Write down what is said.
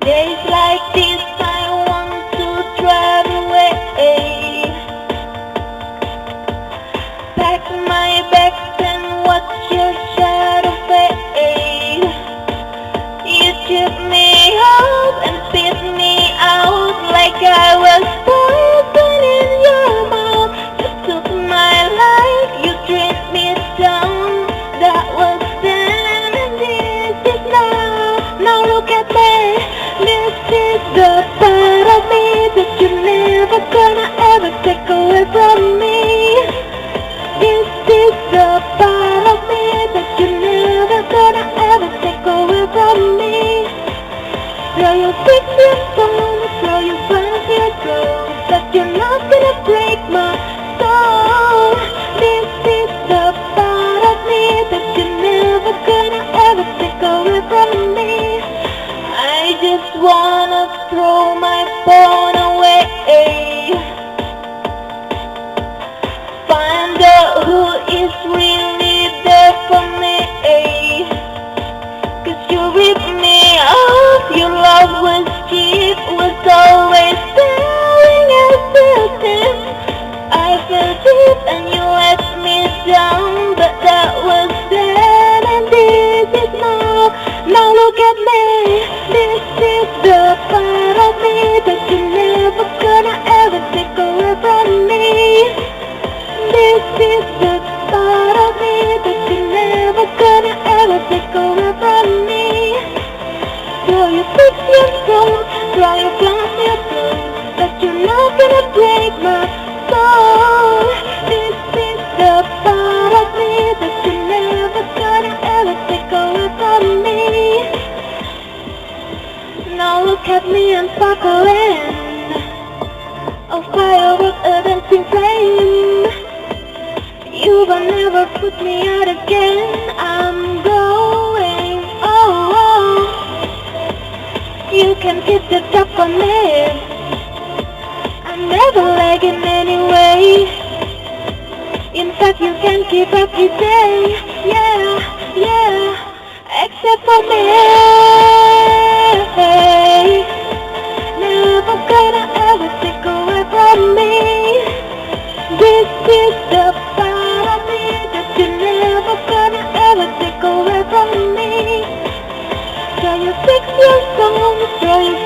Days like this I want to drive away. Pack my bags and watch your shadow fade. You took me out and spit me out like I was poison in your mouth. You took my life, you drained me down. That was then and this is now. Now look at me. This is the part of me that you're never gonna ever take away from me. This is the part of me that you're never gonna ever take away from me. Throw your fix your phone, throw your plans your soul, but you're not gonna break my soul. This is the part of me that you're never gonna ever take away from me. I just wanna throw my phone away. Find out who is really there for me. 'Cause you ripped me off, your love was cheap, was always staring at the tip. I fell deep and you let me down, but that was then and this is now. Now look at me. This is the part of me that you're never gonna ever take away from me. This is the part of me that you're never gonna ever take away from me. Throw your fix your soul, throw your plans your soul, but you're not gonna break my soul. This is the part of me that you're never gonna ever take away from me. Now look at me and sparkling, a firework, a dancing flame. You will never put me out again. I'm going, oh. You can keep the top on me. I'm never lagging anyway. In fact, you can keep up your day. Yeah, except for me. Never gonna ever take away from me. This is the part of me that you're never gonna ever take away from me. Throw your fix your song, throw your